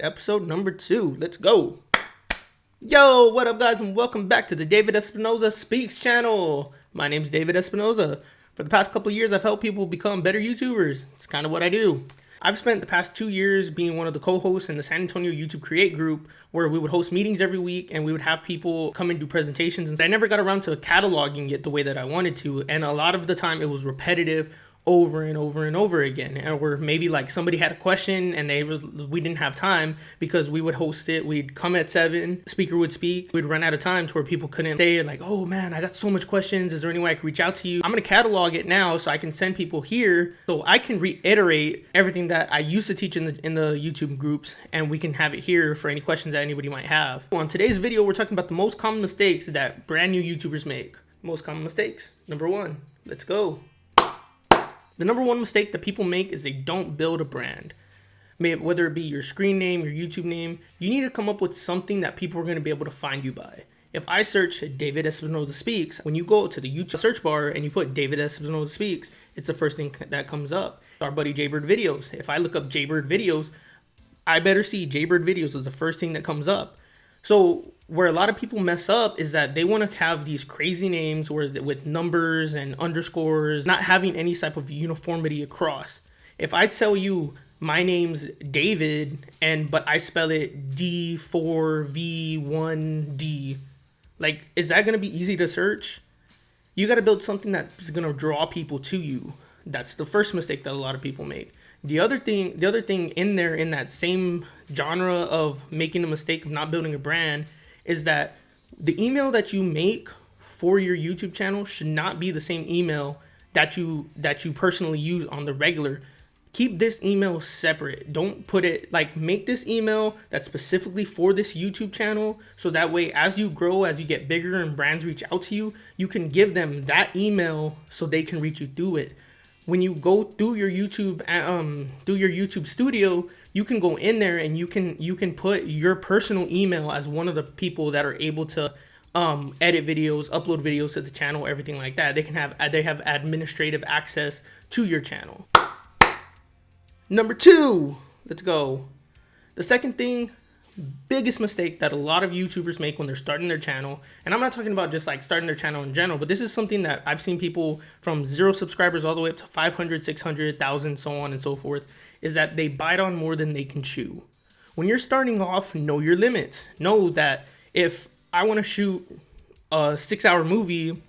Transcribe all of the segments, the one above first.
Episode number 2. Let's go. Yo, what up, guys, and welcome back to the David Espinoza Speaks channel. My name's David Espinoza. For the past couple of years, I've helped people become better YouTubers. It's kind of what I do. I've spent the past 2 years being one of the co-hosts in the San Antonio YouTube Create group, where we would host meetings every week and we would have people come and do presentations. And I never got around to cataloging it the way that I wanted to. And a lot of the time it was repetitive, over and over and over again, or maybe like somebody had a question and we didn't have time because we would host it. We'd come at 7, speaker would speak, we'd run out of time to where people couldn't say like, oh man, I got so much questions, is there any way I can reach out to you? I'm gonna catalog it now so I can send people here so I can reiterate everything that I used to teach in the YouTube groups, and we can have it here for any questions that anybody might have. On today's video, we're talking about the most common mistakes that brand new YouTubers make. Most common mistakes. Number 1, let's go. The number 1 mistake that people make is they don't build a brand. Whether it be your screen name, your YouTube name, you need to come up with something that people are going to be able to find you by. If I search David Espinoza Speaks, when you go to the YouTube search bar and you put David Espinoza Speaks, it's the first thing that comes up. Our buddy Jaybird Videos. If I look up Jaybird Videos, I better see Jaybird Videos as the first thing that comes up. So where a lot of people mess up is that they want to have these crazy names with numbers and underscores, not having any type of uniformity across. If I tell you my name's David but I spell it D4V1D, like, is that going to be easy to search? You got to build something that's going to draw people to you. That's the first mistake that a lot of people make. The other thing in there, in that same genre of making a mistake of not building a brand, is that the email that you make for your YouTube channel should not be the same email that you personally use on the regular. Keep this email separate. Don't put it like, make this email that's specifically for this YouTube channel, so that way as you grow, as you get bigger and brands reach out to you, you can give them that email so they can reach you through it. When you go through your YouTube studio, you can go in there and you can put your personal email as one of the people that are able to edit videos, upload videos to the channel, everything like that. They have administrative access to your channel. Number 2, let's go. The second thing, biggest mistake that a lot of YouTubers make when they're starting their channel, and I'm not talking about just like starting their channel in general, but this is something that I've seen people from 0 subscribers all the way up to 500, 600, 1,000, so on and so forth, is that they bite on more than they can chew. When you're starting off, know your limits. Know that if I want to shoot a 6-hour movie,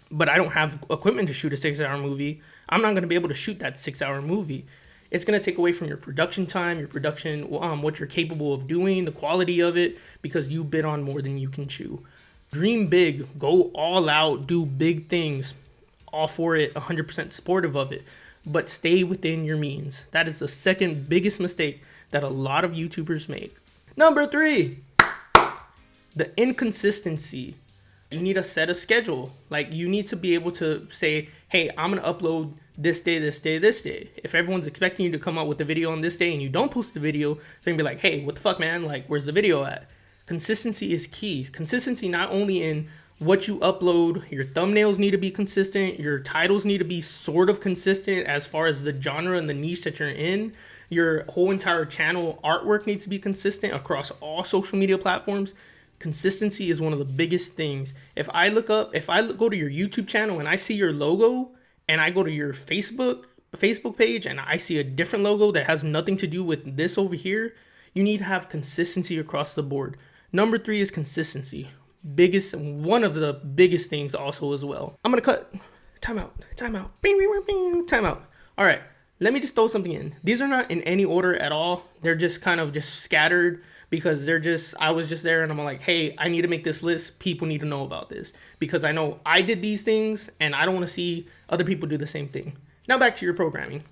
but I don't have equipment to shoot a 6-hour movie, I'm not going to be able to shoot that 6-hour movie. It's going to take away from your production time, what you're capable of doing, the quality of it, because you bid on more than you can chew. Dream big, go all out, do big things, all for it, 100% supportive of it, but stay within your means. That is the second biggest mistake that a lot of YouTubers make. Number 3, the inconsistency. You need to set a schedule. Like, you need to be able to say, hey, I'm going to upload this day, this day, this day. If everyone's expecting you to come out with a video on this day and you don't post the video, they're going to be like, hey, what the fuck, man? Like, where's the video at? Consistency is key. Consistency not only in what you upload, your thumbnails need to be consistent, your titles need to be sort of consistent as far as the genre and the niche that you're in. Your whole entire channel artwork needs to be consistent across all social media platforms. Consistency is one of the biggest things. If I go to your YouTube channel and I see your logo, and I go to your Facebook page and I see a different logo that has nothing to do with this over here, you need to have consistency across the board. Number 3 is consistency. One of the biggest things also as well. I'm gonna cut. Time out. All right, let me just throw something in. These are not in any order at all. They're just kind of just scattered because I was just there and I'm like, hey, I need to make this list. People need to know about this because I know I did these things and I don't want to see other people do the same thing. Now back to your programming.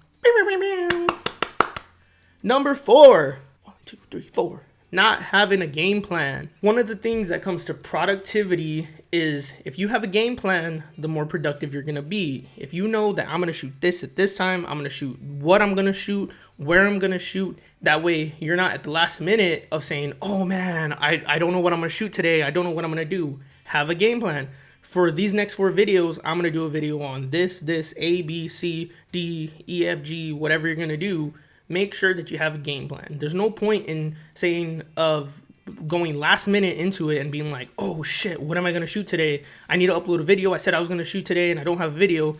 Number 4. 1, 2, 3, 4. Not having a game plan. One of the things that comes to productivity is if you have a game plan, the more productive you're going to be. If you know that I'm going to shoot this at this time, I'm going to shoot what I'm going to shoot, where I'm going to shoot. That way you're not at the last minute of saying, oh man, I don't know what I'm going to shoot today. I don't know what I'm going to do. Have a game plan. For these next 4 videos, I'm going to do a video on this, A, B, C, D, E, F, G, whatever you're going to do. make sure that you have a game plan. There's no point in saying of going last minute into it and being like, oh shit, what am I going to shoot today? I need to upload a video. I said I was going to shoot today and I don't have a video.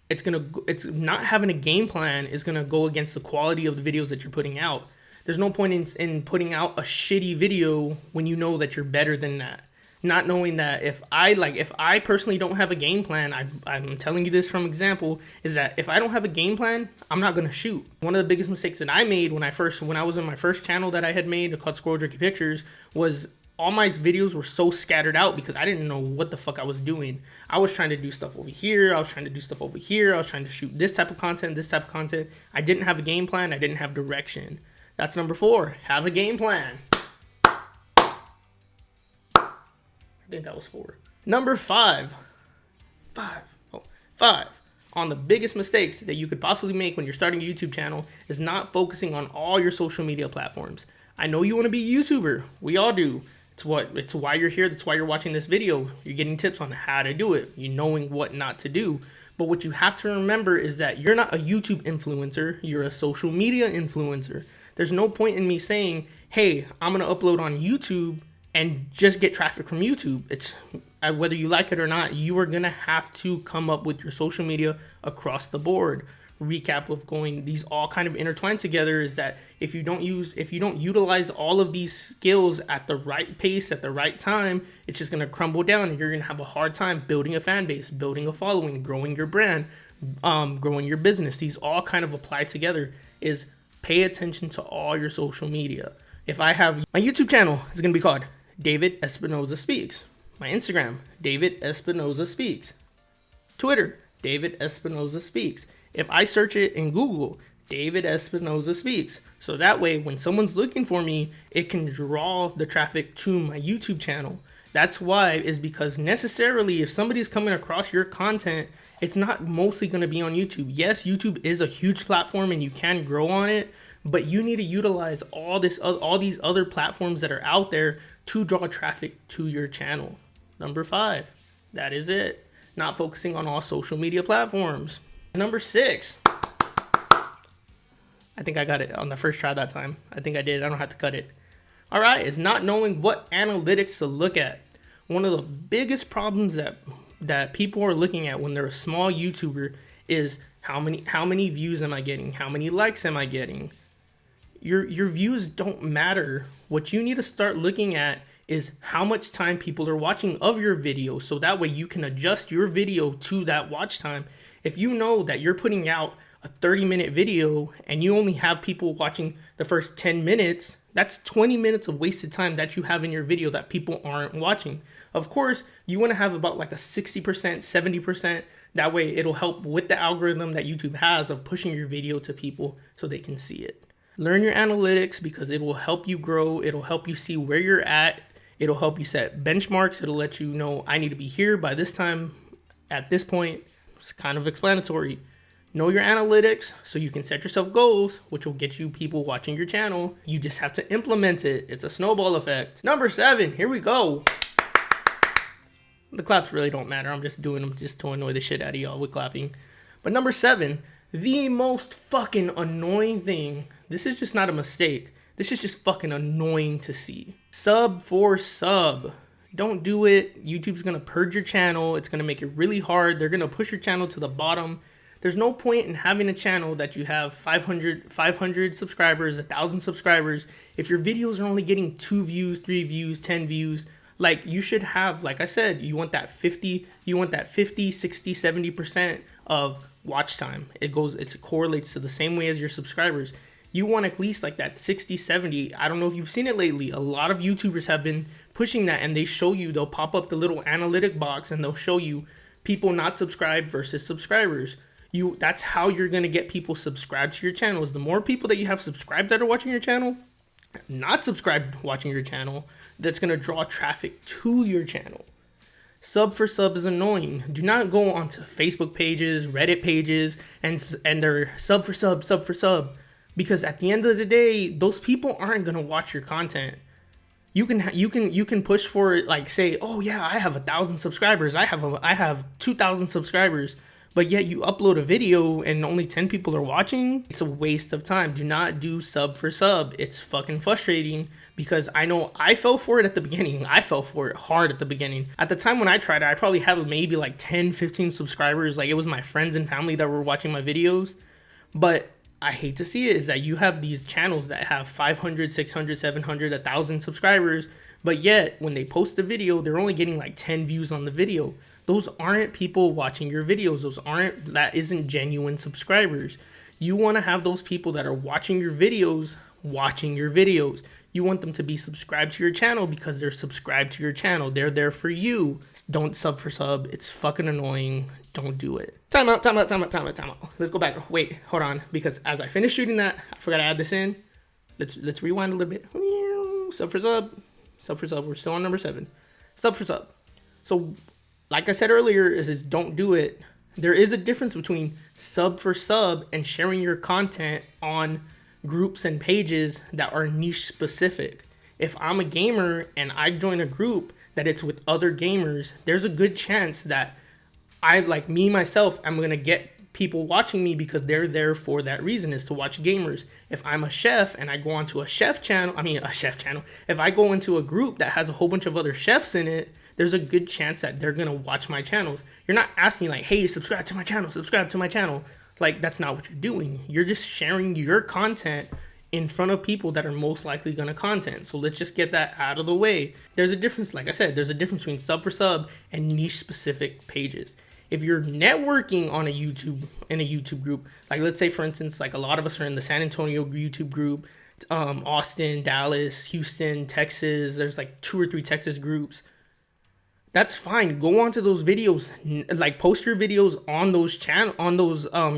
It's not having a game plan is going to go against the quality of the videos that you're putting out. There's no point in putting out a shitty video when you know that you're better than that. Not knowing that if I personally don't have a game plan, I'm telling you this from example, is that if I don't have a game plan, I'm not going to shoot. One of the biggest mistakes that I made when I was in my first channel that I had made, called Squirrel Jerky Pictures, was all my videos were so scattered out because I didn't know what the fuck I was doing. I was trying to do stuff over here. I was trying to do stuff over here. I was trying to shoot this type of content, this type of content. I didn't have a game plan. I didn't have direction. That's number 4. Have a game plan. I think that was 4. Number 5. 5 on the biggest mistakes that you could possibly make when you're starting a YouTube channel is not focusing on all your social media platforms. I know you want to be a YouTuber. We all do. It's why you're here. That's why you're watching this video. You're getting tips on how to do it. You're knowing what not to do. But what you have to remember is that you're not a YouTube influencer. You're a social media influencer. There's no point in me saying, hey, I'm going to upload on YouTube and just get traffic from YouTube. It's whether you like it or not, you are going to have to come up with your social media across the board. Recap of going, these all kind of intertwined together, is that if you don't utilize all of these skills at the right pace, at the right time, it's just going to crumble down and you're going to have a hard time building a fan base, building a following, growing your brand, growing your business. These all kind of apply together. Is pay attention to all your social media. If I have my YouTube channel, is going to be called David Espinoza Speaks. My Instagram, David Espinoza Speaks. Twitter, David Espinoza Speaks. If I search it in Google, David Espinoza Speaks. So that way, when someone's looking for me, it can draw the traffic to my YouTube channel. That's why, is because necessarily if somebody's coming across your content, it's not mostly going to be on YouTube. Yes, YouTube is a huge platform and you can grow on it, but you need to utilize all these other platforms that are out there to draw traffic to your channel. Number 5, that is it. Not focusing on all social media platforms. Number 6. I think I got it on the first try that time. I think I did. I don't have to cut it. All right, is not knowing what analytics to look at. One of the biggest problems that people are looking at when they're a small YouTuber is how many views am I getting? How many likes am I getting? Your views don't matter. What you need to start looking at is how much time people are watching of your video, so that way you can adjust your video to that watch time. If you know that you're putting out a 30-minute video and you only have people watching the first 10 minutes, that's 20 minutes of wasted time that you have in your video that people aren't watching. Of course, you want to have about like a 60%, 70%. That way it'll help with the algorithm that YouTube has of pushing your video to people so they can see it. Learn your analytics because it will help you grow. It'll help you see where you're at. It'll help you set benchmarks. It'll let you know I need to be here by this time at this point. It's kind of explanatory. Know your analytics so you can set yourself goals, which will get you people watching your channel. You just have to implement it. It's a snowball effect. Number 7, here we go. The claps really don't matter. I'm just doing them just to annoy the shit out of y'all with clapping. But number 7, the most fucking annoying thing. This is just not a mistake. This is just fucking annoying to see. Sub for sub. Don't do it. YouTube's going to purge your channel. It's going to make it really hard. They're going to push your channel to the bottom. There's no point in having a channel that you have 500 subscribers, 1,000 subscribers. If your videos are only getting 2 views, 3 views, 10 views, like you should have, like I said, you want that 50, 60, 70% of watch time. It correlates to the same way as your subscribers. You want at least like that 60, 70. I don't know if you've seen it lately. A lot of YouTubers have been pushing that, and they'll pop up the little analytic box and they'll show you people not subscribed versus subscribers. That's how you're going to get people subscribed to your channel. Is the more people that you have subscribed that are watching your channel, not subscribed watching your channel, that's going to draw traffic to your channel. Sub for sub is annoying. Do not go onto Facebook pages, Reddit pages, and they're sub for sub. Because at the end of the day, those people aren't gonna watch your content. You can push for it, like say, oh yeah, I have 1,000 subscribers. I have 2,000 subscribers. but yet you upload a video and only 10 people are watching. It's a waste of time. Do not do sub for sub. It's fucking frustrating because I know I fell for it at the beginning. I fell for it hard at the beginning. At the time when I tried it, I probably had maybe like 10, 15 subscribers. Like, it was my friends and family that were watching my videos. But I hate to see it is that you have these channels that have 500, 600, 700, 1,000 subscribers, but yet when they post a video, they're only getting like 10 views on the video. Those aren't people watching your videos. That isn't genuine subscribers. You want to have those people that are watching your videos. You want them to be subscribed to your channel because they're subscribed to your channel. They're there for you. Don't sub for sub. It's fucking annoying. Don't do it. Time out. Let's go back. Wait, hold on. Because as I finish shooting that, I forgot to add this in. Let's rewind a little bit. Sub for sub. We're still on number 7. Sub for sub. So, like I said earlier, is don't do it. There is a difference between sub for sub and sharing your content on groups and pages that are niche specific. If I'm a gamer and I join a group that it's with other gamers, there's a good chance that I'm going to get people watching me because they're there for that reason, is to watch gamers. If I'm a chef and I go onto a chef channel, if I go into a group that has a whole bunch of other chefs in it, there's a good chance that they're going to watch my channels. You're not asking like, hey, subscribe to my channel. Like, that's not what you're doing. You're just sharing your content in front of people that are most likely going to content. So let's just get that out of the way. There's a difference, like I said, there's a difference between sub for sub and niche specific pages. If you're networking on in a YouTube group, like let's say for instance, like a lot of us are in the San Antonio YouTube group, Austin, Dallas, Houston, Texas, there's like 2 or 3 Texas groups. That's fine. Go onto those videos, like post your videos on those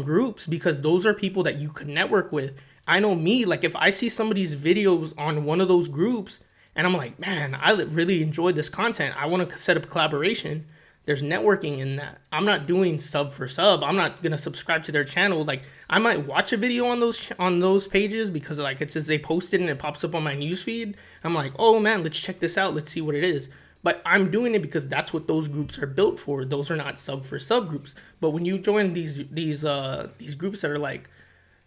groups, because those are people that you could network with. I know me, like if I see somebody's videos on one of those groups and I'm like, man, I really enjoyed this content, I want to set up a collaboration. There's networking in that. I'm not doing sub for sub. I'm not gonna subscribe to their channel. Like, I might watch a video on those pages because like it says they posted and it pops up on my newsfeed. I'm like, oh man, let's check this out. Let's see what it is. But I'm doing it because that's what those groups are built for. Those are not sub for sub groups. But when you join these groups that are like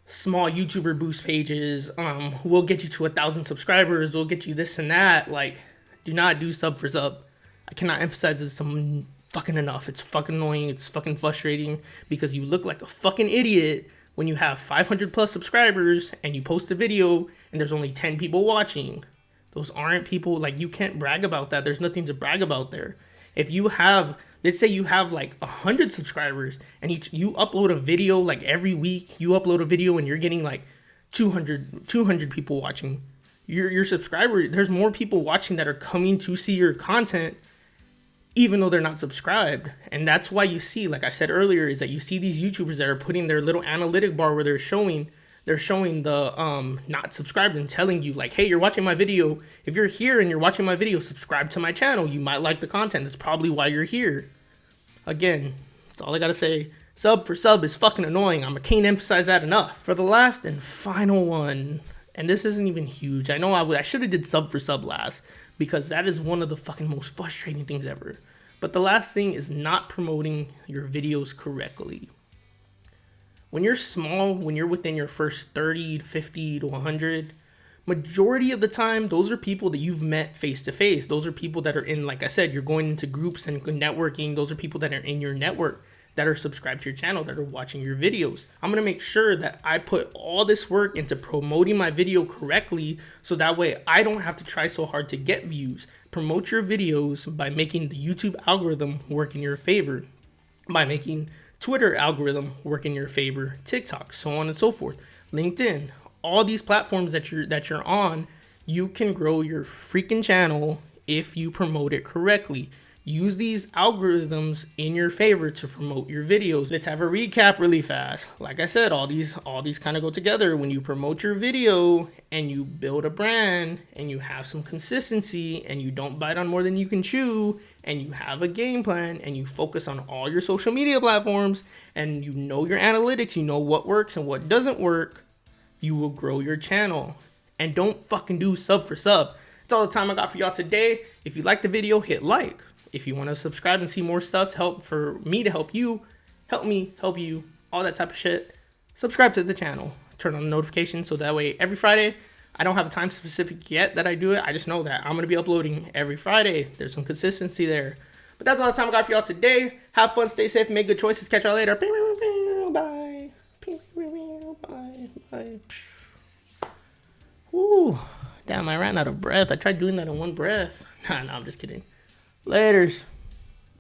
small YouTuber boost pages, we'll get you to 1,000 subscribers. We'll get you this and that. Like, do not do sub for sub. I cannot emphasize this fucking enough. It's fucking annoying. It's fucking frustrating because you look like a fucking idiot when you have 500 plus subscribers and you post a video and there's only 10 people watching. Those aren't people, like, you can't brag about that. There's nothing to brag about there. If you have, let's say you have like 100 subscribers and you upload a video like every week, you upload a video and you're getting like 200 people watching. Your subscriber, there's more people watching that are coming to see your content even though they're not subscribed. And that's why you see, like I said earlier, is that you see these YouTubers that are putting their little analytic bar where they're showing the not subscribed and telling you like, hey, you're watching my video. If you're here and you're watching my video, subscribe to my channel. You might like the content. That's probably why you're here. Again, that's all I gotta say. Sub for sub is fucking annoying. I can't emphasize that enough. For the last and final one, and this isn't even huge. I know I should have did sub for sub last, because that is one of the fucking most frustrating things ever. But the last thing is not promoting your videos correctly. When you're small, when you're within your first 30 to 50 to 100, majority of the time, those are people that you've met face to face. Those are people that are in, like I said, you're going into groups and networking. Those are people that are in your network, that are subscribed to your channel, that are watching your videos. I'm gonna make sure that I put all this work into promoting my video correctly, so that way I don't have to try so hard to get views. Promote your videos by making the YouTube algorithm work in your favor, by making Twitter algorithm work in your favor, TikTok, so on and so forth, LinkedIn, all these platforms that you're on, you can grow your freaking channel if you promote it correctly. Use these algorithms in your favor to promote your videos. Let's have a recap really fast. Like I said, all these kind of go together. When you promote your video and you build a brand and you have some consistency and you don't bite on more than you can chew, and you have a game plan and you focus on all your social media platforms and you know your analytics, you know what works and what doesn't work, you will grow your channel. And don't fucking do sub for sub. That's all the time I got for y'all today. If you liked the video, hit like. If you want to subscribe and see more stuff to help you, help me help you, all that type of shit, subscribe to the channel, turn on the notifications so that way every Friday, I don't have a time specific yet that I do it. I just know that I'm going to be uploading every Friday. There's some consistency there. But that's all the time I got for y'all today. Have fun, stay safe, make good choices. Catch y'all later. Bye. Bye. Bye. Woo. Damn, I ran out of breath. I tried doing that in one breath. Nah, I'm just kidding. Laters.